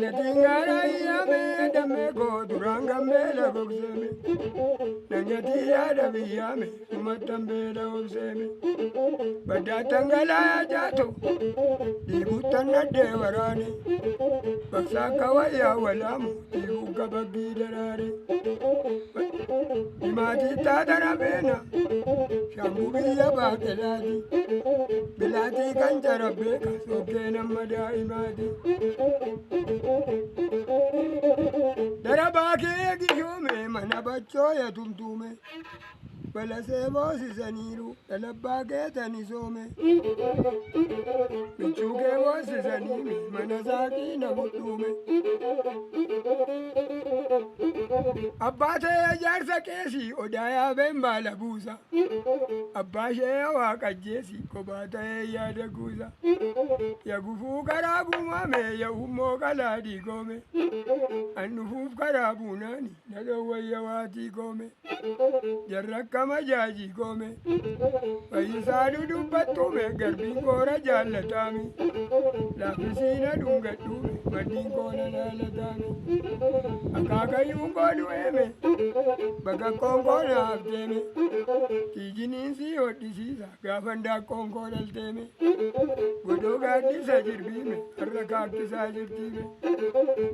Natingara yame dame go duranga mela gogseme. Nangatia da biyame sumatambela gogseme. Badatangala jato dibutana dewarane. Baksaka waya walamu dibuka bagidarare. Imati tadara bena shambubiya bakeladi. Bilati kanjara beka sokena mada imadi. Darabake gishume manabachoya tumtume. Balasebo sisaniru dalabake tanisome. Michuke wo sisanimi manasaki nabutume. Abbate jarsa kesi odaya bemba labusa. Abbashe wakajesi kobata yada guza. Yagufu karabu mame ya umo kaladi gome. Anufu karabu nani nalowa yawati gome. Jarraka majaji gome. Faisadu dubatume garbi gora jalatami. Lafisina dungatume madingona lalatami. Akaka yungo dueme. Baga kongo na abdeme. Kijininsi odisisa gafanda kongo dalteme. Godoga disa jirbime arraka kisa jirtime.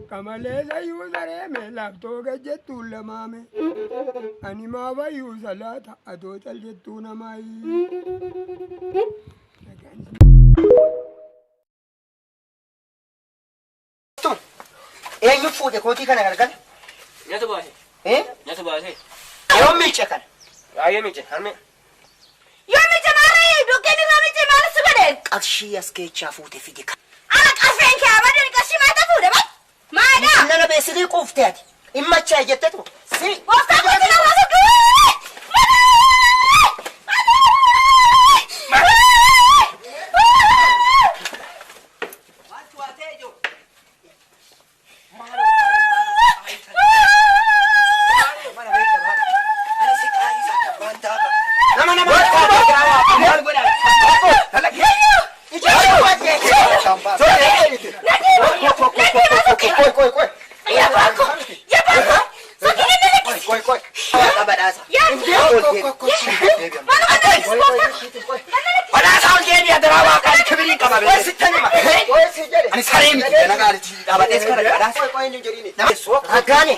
Kamaleza yuzareme laptoga jetula mame. Anima va yuzalata adotal jetuna mai. You food the Koti can I get? Not about it. Eh? Not about it. I don't mean chicken. I am it. I mean, You're don't get him As she has sketch of food if you can. I think I food. My None of us of that. In my chair, get that. See, what's that? Agane,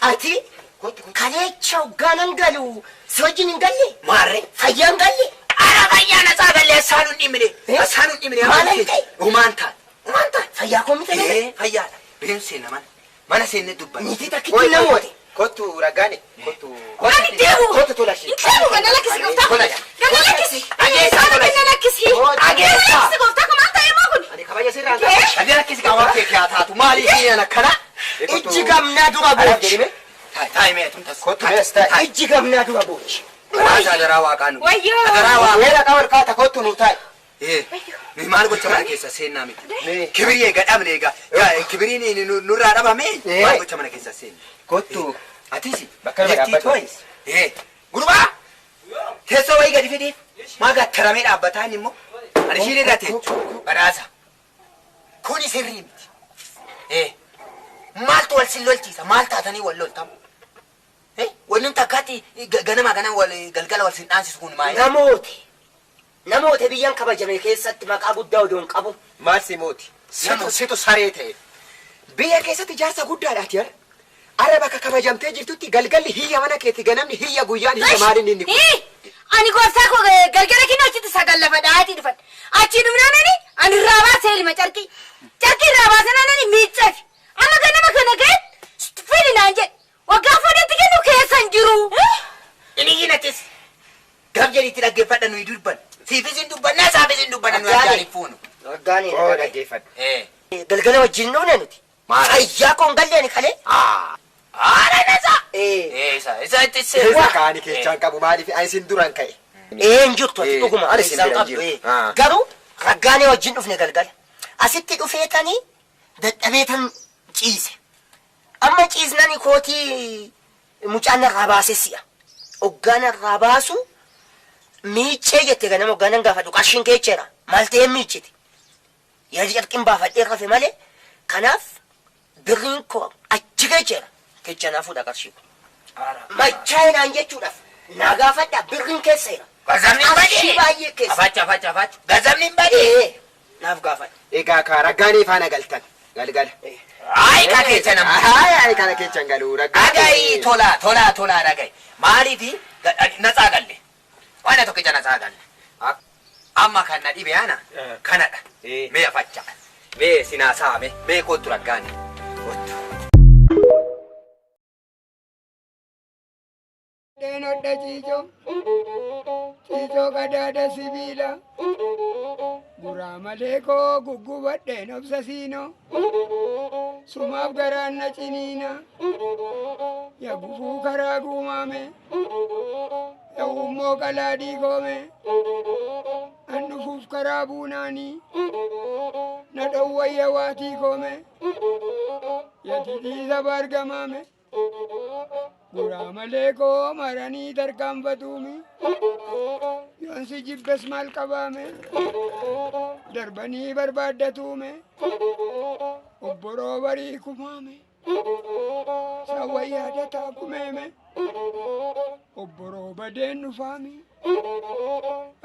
Ati, Kalecho Ganangalu, Sojin Gali, Mare, Fayangali, Arabayana Sabale, Sanu Nimri, Sanu Nimri, Umanta, Fayakum, Fayat, Bimsinaman, Manasin to Banita Kitty. Go to Ragani, go to Lashi. Atisi, twice. Eh, Guruba? Teso way get it. Maga Taramera Batanimo, and she did that. Baraza. Kuni Serim. Eh, Malto Siloltis, a Malta than you will lot. Eh, when Takati, Ganamagana, Galgala was in answers on my Namote, the young Kabajame, set Macabu Dodon Cabo, Massimoti, Sito Sarete. Be a case at just a good dad here. Arabaka kabajamte jirtutti galgalli hiyya mana keeti ganamni hiyya guyyaan hiyya maalin inni ani gorsa ko galgala kino achitti sagalla fadaati dhufan achi dhumnaanani ani raabaa seelima carqi raabaa sananani miiccafi amma ganama kana ga'e fedhi naan jedhe waggaa fudhatti kennu keessan jiru inni yinatis gabjaliitti dhaggeeffadha nuyi durban siifis dubbanna saafis dubbanna nu ajjaani fuunu waggaani dhaggeeffadha galgala wajjin nuune nuti ayyaa koon galleeni kale Nasa! Isa iti siya. Isa kaani kechaan qabu maaliif isin duran ka'e. Injurtu ati dhuguma ani isaan qabdu. Garuu raggaanii wajjin dhufne galgala. Asitti dhufeetanii dadhabeetan ciise. Amma ciisnani kootii mucaan irraa baase si'a. Hoggaan irraa baasu miiccee jette ganama hoggaanan gaafadhu qarshiin keecheera. Maal ta'ee miicciti? Yaadi jalqin baafadhee kafe malee kanaaf birriin koo achi geejjera kechanaafuu dhaqarshii machaayinaan jechuudhaaf naa gaafadhaa birriin keessa jira. Gazamni badee baay'ee keessa. Afacha. Gazamni badee naaf gaafadha. Egaa ka raggaanii faana galtan galgala. Ay ka keessa nama. Ay kana keechan galuu raggaa. Agai tola ragai. Maaliifi natsaa galle. Waan tokkicha natsaa galle. Amma kan na dhibe ana kanadha. Mee afacha. Mee sinaasaa mee kootu raggaani. Kootu. Deenodha ciicoo qadaada sibiila guraa malee koo guggubadheen obsa siinoo sumaaf garaan na ciniina yaa gufuu karaa guumaame yaa ummoo qalaa diigoome an dhufuuf karaa buunaanii na dhowwayya waatii koome yaa titiisa bargamaame guraa malee koo maranii tarkaanfatuumi yoon si jibbes maal qabaame darbanii barbaaddatuume obboroo barii kumaame sawwa yaadataa kumeeme obboroo badeen dhufaami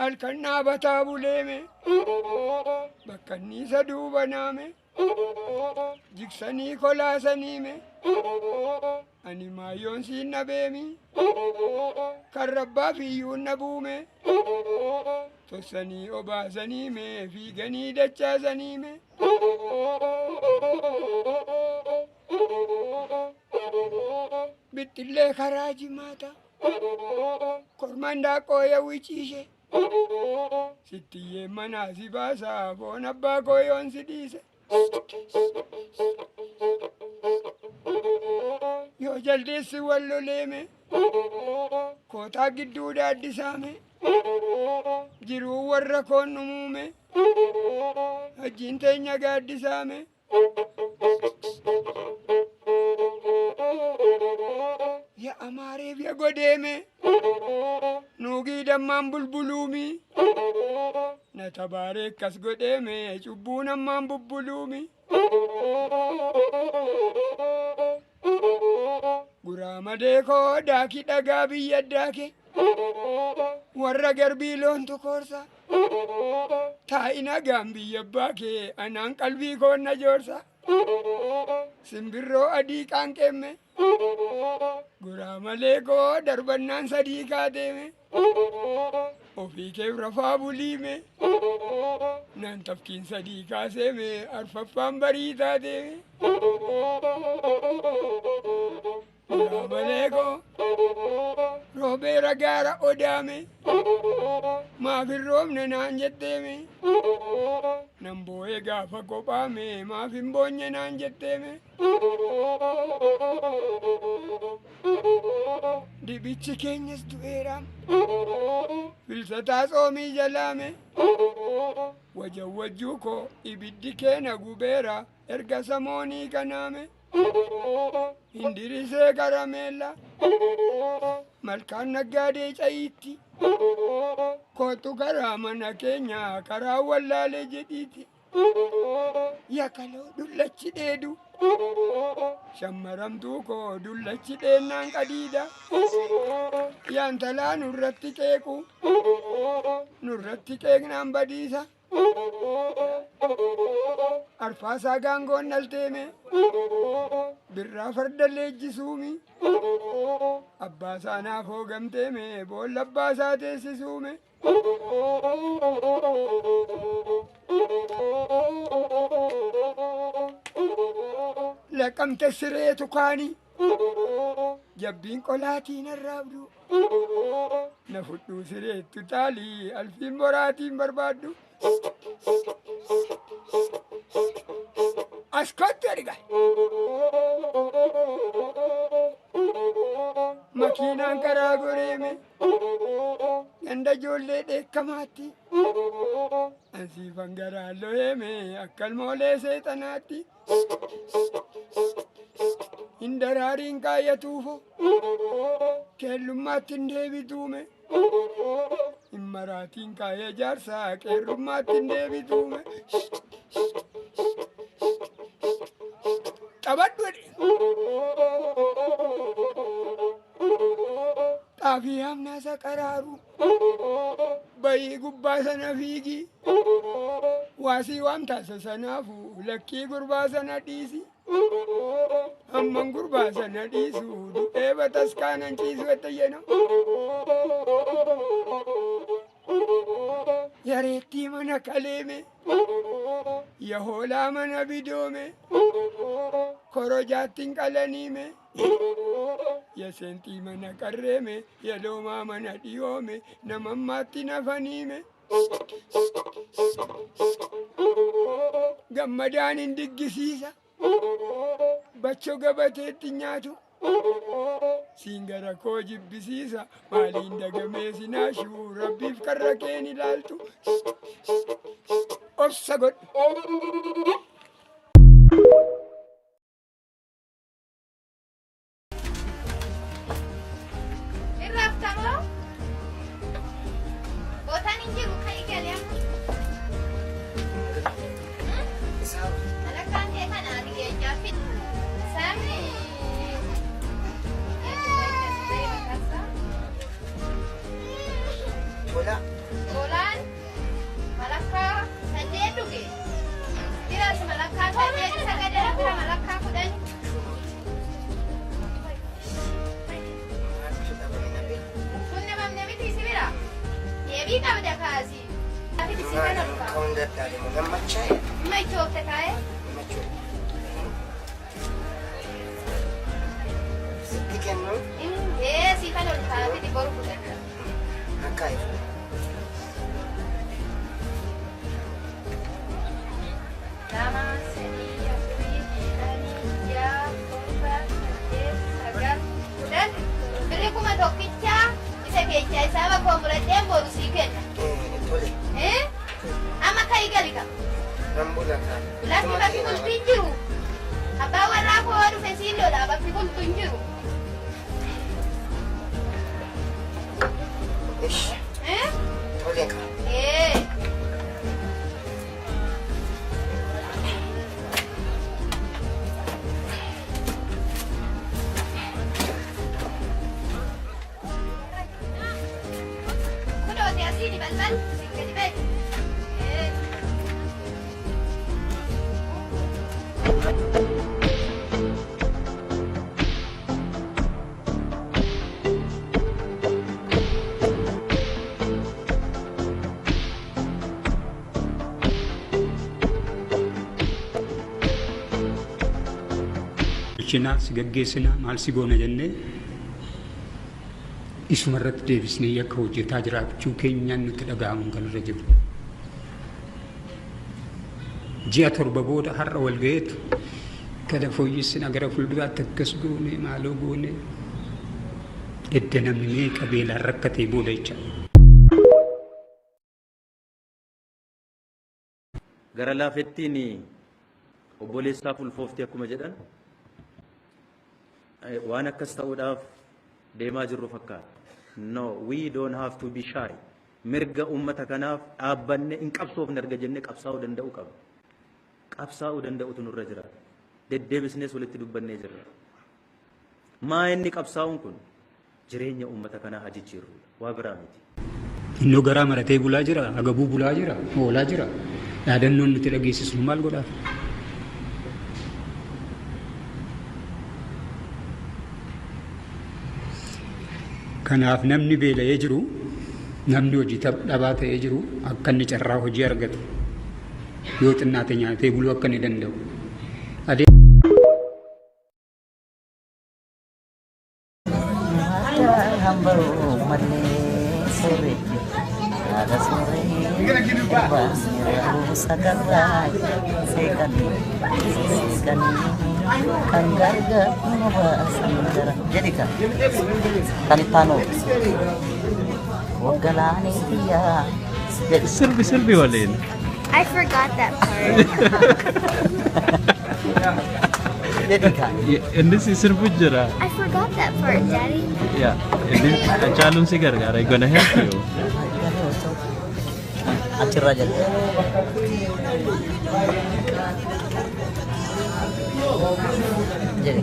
halkan dhaabataa buleeme bakkanniisa duubanaame jiksanii kolaasaniime ani maayoon siin nabeemi kan rabbaaf iyyuun nabuume tossanii obaasaniime fiiganii dachaasaniime bittillee karaa jimaata korman daaqoo yawwiciishe sittiyyeen manaa si baasaa foon abbaa koo yoon si dhiise yoo jaldeessi wal loleeme kootaa gidduu daaddisaame jiruu warra koon dhumuume hajjiin teenya gaaddisaame ya amaareef ya godeeme nuugii dammaan bulbuluumi na tabaaree akkas godheeme cubbuun ammaan bubbuluumi guraa malee koo daakii dhagaa biyya daake warra garbii loontu koorsa taa'ina gaan biyya baakee anaan qalbii koon na joorsa simbirroo adii qaanqeemme guraa malee koo darbannaan sadii kaateeme ofii keef rafaa buliime nan tafkiin sadii kaaseeme arfaffaan barii taateeme guraa malee koo roobee ragaara odaame maafin roobne naan jetteeme nan boo'ee gaafa kophaame maafin boonye naan jetteeme dibichi keenyas du'eeraam filsataa tsoomii jalaame wajawwajjuu koo ibiddi keena gubeera erga samoonii kanaame hindirisee karameella malkaan naggaadee cayiitti kootu karaa mana keenya karaa wallaalee jedhiiti yakaloo dullachi dheedu shammaramtuu koo dullachi dheennaan qadiida yaantalaa nurratti qeequ nurratti qeeqnaan badiisa arfaasaa gaangoon dhalteeme birraa farda leejjisuumi abbaasaa naaf hoogamteeme boolla abbaasaa teessisuume laqamte sireetu kaani jabbiin qolaatiin arraabdu na fudhuu sireettu taalii alfiin boraatiin barbaaddu askottu erga makiinaan karaa goreeme ganda ijoollee dheekkamaatti ansiifan garaan loheeme akkalmoolee seexanaatti hin daraariin kaayyatuufo keellummaatti hin deebituume hin maraatiin kaayya jaarsaa qeerrummaatti hin deebituume Maafi hamna sakararu bayi gubbasana figi wasi wamta sasanafu lakki gurbasana disi amman gurbasana disu eba taskanan cisu etayena yaretti mana kaleme yahola mana bidome korojattin qalanime yasenti mana karreme yaloma mana diome namammatti nafanime gammadaan hin diggisiisa bacho gabateetti nyaatu siin gara koo jibbisiisa maaliin dagamee sinaashuu rabbiif karra keen ilaaltu obsa godhu Golan, Malaka, Sanjay Dugi. Kira si Malaka, Sanjay sa kadera kira Malaka ko din. Kunna mam ne biti sibira. Yebi ka bada kasi. Ati biti sibira ka. Kaunda tadi mo gamachay. Mai chok ta kai. Macho. Sikikan no? Si ka lol ta biti boru ko din. Akai. Lama, seni, akui, ani, ya, korba, sanjay, sagar. Dan beri kuma tokkicha isa kecha isa ba kombraten boru siken. Tole. Ama kai galika. Rambula ka. Laki bakki kultin jiru. Abba warra ko wadu fesindo da bakki kultin jiru. Ish. Tole ka. Di balbal, singga di bed. Cina sigaggeessina maal si goona jennee isumarratti deebisnee yakka hojjetaa jiraachuu keenyaan nutti dhaga'amuun kan irra jiru. Ji'a torba booda har'a wal ga'eetu kana fooyyessina gara fuulduraatti akkas goone maaloo goone edda namni meeqa beelaan rakkatee booda jecha. Gara laafettiin obboleessaaf ulfooftee akkuma jedhan waan akkas ta'uudhaaf deemaa jirru fakkaata. No, we don't have to be shy. Mirga ummata kanaaf dhaabbanne hin qabsoofne erga jennee qabsaa'uu danda'u qaba. Qabsaa'uu danda'utu nurra jira. Deddeebisnees walitti dubbannee jirra. Maa inni qabsaa'uun kun jireenya ummata kanaa haa jijjiirru. Waa biraa miti. Innoo garaa maratee bulaa jira, agabuu bulaa jira, oolaa jira. Yaadannoon nuti dhageessisnu maal godhaaf? Kanaaf namni beela'ee jiru, namni hojii dhabaa ta'ee jiru akka inni carraa hojii argatu yoo xinnaate nyaatee buluu akka inni danda'u. Jadi kan tanitano wagalani dia Silbi walin. I forgot that part. jadi kan Ini si Silbi jera. I forgot that part, Daddy. Ya, ini calon si gara-gara. I'm gonna help you. acir aja jadi